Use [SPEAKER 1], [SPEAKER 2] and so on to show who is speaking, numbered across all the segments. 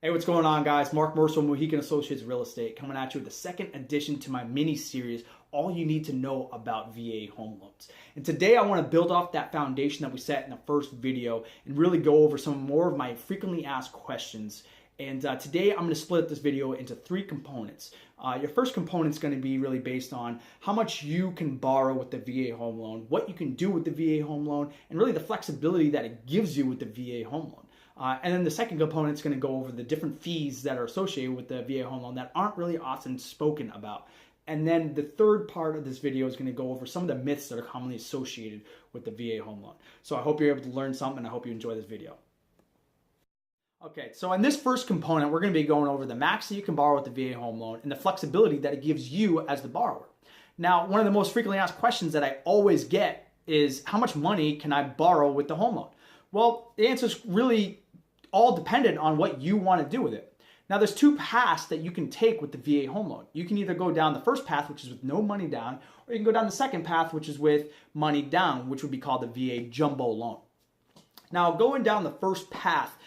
[SPEAKER 1] Hey, what's going on, guys? Mark Mercer, Mohican Associates Real Estate, coming at you with the second edition to my mini series, All You Need to Know About VA Home Loans. And today I want to build off that foundation that we set in the first video and really go over some more of my frequently asked questions. And today I'm going to split this video into three components. Your first component is going to be really based on how much you can borrow with the VA home loan, what you can do with the VA home loan, and really the flexibility that it gives you with the VA home loan. And then the second component is going to go over the different fees that are associated with the VA home loan that aren't really often spoken about. And then the third part of this video is going to go over some of the myths that are commonly associated with the VA home loan. So I hope you're able to learn something, and I hope you enjoy this video. Okay, so in this first component, we're going to be going over the max that you can borrow with the VA home loan and the flexibility that it gives you as the borrower. Now, one of the most frequently asked questions that I always get is, how much money can I borrow with the home loan? Well, the answer is really all dependent on what you want to do with it. Now, there's two paths that you can take with the VA home loan. You can either go down the first path, which is with no money down, or you can go down the second path, which is with money down, which would be called the VA jumbo loan. Now, going down the first path,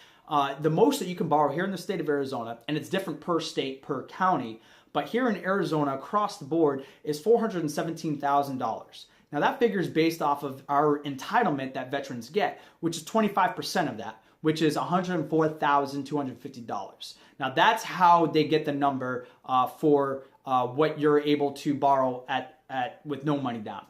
[SPEAKER 1] the most that you can borrow here in the state of Arizona, and it's different per state, per county, but here in Arizona, across the board, is $417,000. Now, that figure is based off of our entitlement that veterans get, which is 25% of that, which is $104,250. Now, that's how they get the number for what you're able to borrow with no money down.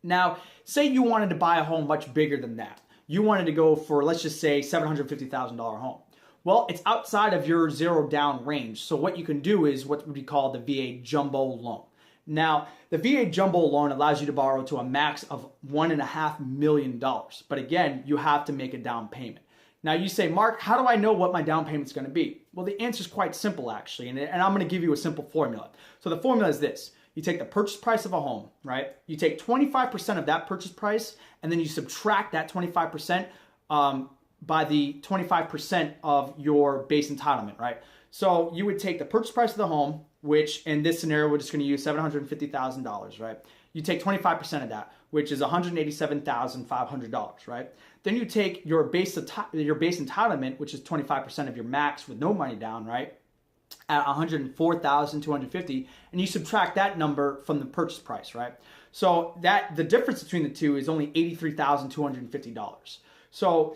[SPEAKER 1] Now, say you wanted to buy a home much bigger than that. You wanted to go for, let's just say, $750,000 home. Well, it's outside of your zero down range. So what you can do is what would be called the VA jumbo loan. Now, the VA jumbo loan allows you to borrow to a max of $1.5 million. But again, you have to make a down payment. Now, you say, Mark, how do I know what my down payment is going to be? Well, the answer is quite simple, actually. And I'm going to give you a simple formula. So the formula is this. You take the purchase price of a home, right? You take 25% of that purchase price, and then you subtract that 25% by the 25% of your base entitlement, right? So you would take the purchase price of the home, which in this scenario, we're just going to use $750,000, right? You take 25% of that, which is $187,500, right? Then you take your base entitlement, which is 25% of your max with no money down, right? At $104,250, and you subtract that number from the purchase price, right? So that the difference between the two is only $83,250. So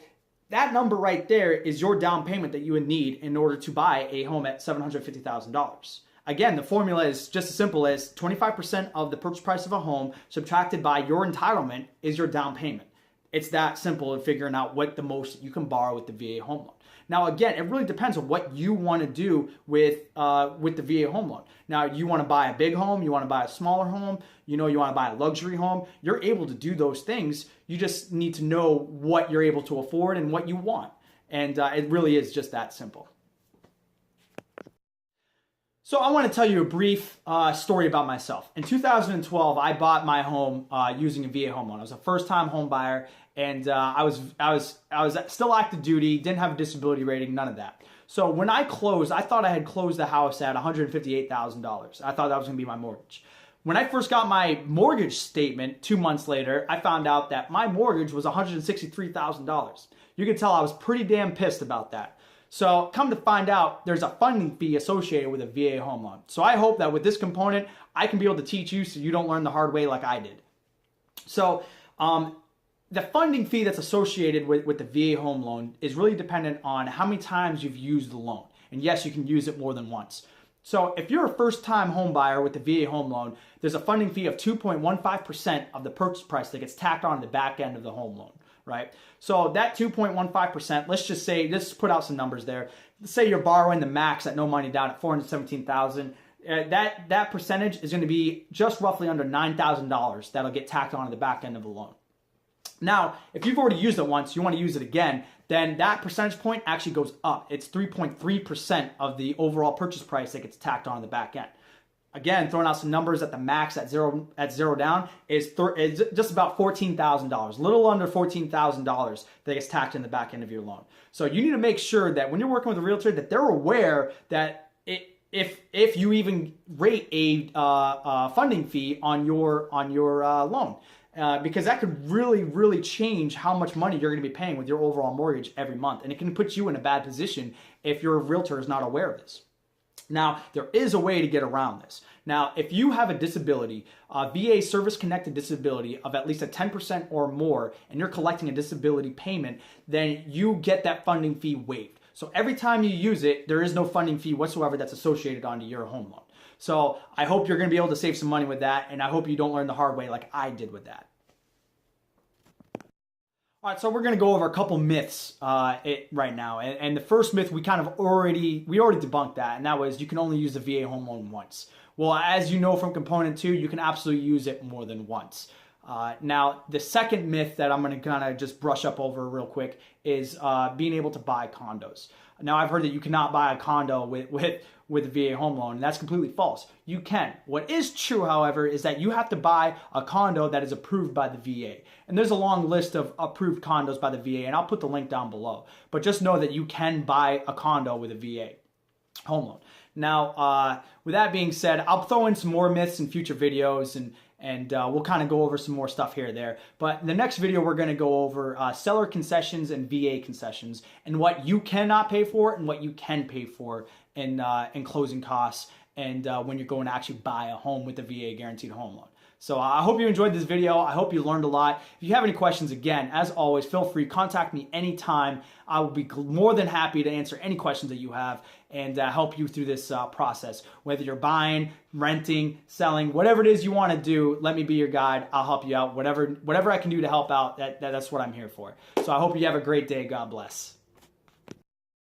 [SPEAKER 1] that number right there is your down payment that you would need in order to buy a home at $750,000. Again, the formula is just as simple as 25% of the purchase price of a home subtracted by your entitlement is your down payment. It's that simple in figuring out what the most you can borrow with the VA home loan. Now, again, it really depends on what you want to do with the VA home loan. Now, you want to buy a big home, you want to buy a smaller home, you want to buy a luxury home. You're able to do those things. You just need to know what you're able to afford and what you want. And it really is just that simple. So I want to tell you a brief story about myself. In 2012, I bought my home using a VA home loan. I was a first-time home buyer, and I was still active duty, didn't have a disability rating, none of that. So when I closed, I thought I had closed the house at $158,000. I thought that was going to be my mortgage. When I first got my mortgage statement 2 months later, I found out that my mortgage was $163,000. You can tell I was pretty damn pissed about that. So come to find out, there's a funding fee associated with a VA home loan. So I hope that with this component, I can be able to teach you so you don't learn the hard way like I did. So the funding fee that's associated with the VA home loan is really dependent on how many times you've used the loan. And yes, you can use it more than once. So if you're a first-time home buyer with the VA home loan, there's a funding fee of 2.15% of the purchase price that gets tacked on the back end of the home loan. Right? So that 2.15%, let's just say, let's put out some numbers there. Let's say you're borrowing the max at no money down at $417,000. That percentage is going to be just roughly under $9,000 that'll get tacked on the back end of the loan. Now, if you've already used it once, you want to use it again, then that percentage point actually goes up. It's 3.3% of the overall purchase price that gets tacked on the back end. Again, throwing out some numbers at the max at zero down is just about $14,000, a little under $14,000 that gets tacked in the back end of your loan. So you need to make sure that when you're working with a realtor that they're aware that if you even rate a funding fee on your loan. because that could really, really change how much money you're going to be paying with your overall mortgage every month. And it can put you in a bad position if your realtor is not aware of this. Now, there is a way to get around this. Now, if you have a disability, VA service-connected disability of at least a 10% or more, and you're collecting a disability payment, then you get that funding fee waived. So every time you use it, there is no funding fee whatsoever that's associated onto your home loan. So I hope you're going to be able to save some money with that, and I hope you don't learn the hard way like I did with that. All right, so we're going to go over a couple myths right now. And the first myth, we already debunked that, and that was you can only use the VA home loan once. Well, as you know from component 2, you can absolutely use it more than once. Now, the second myth that I'm going to kind of just brush up over real quick is being able to buy condos. Now, I've heard that you cannot buy a condo with a VA home loan, and that's completely false. You can. What is true, however, is that you have to buy a condo that is approved by the VA. And there's a long list of approved condos by the VA, and I'll put the link down below. But just know that you can buy a condo with a VA home loan. Now, with that being said, I'll throw in some more myths in future videos, and we'll kind of go over some more stuff here and there. But in the next video, we're going to go over seller concessions and VA concessions, and what you cannot pay for and what you can pay for in closing costs, and when you're going to actually buy a home with the VA guaranteed home loan. So I hope you enjoyed this video. I hope you learned a lot. If you have any questions, again, as always, feel free, contact me anytime. I will be more than happy to answer any questions that you have and help you through this process. Whether you're buying, renting, selling, whatever it is you want to do, let me be your guide. I'll help you out. Whatever I can do to help out, that's what I'm here for. So I hope you have a great day. God bless.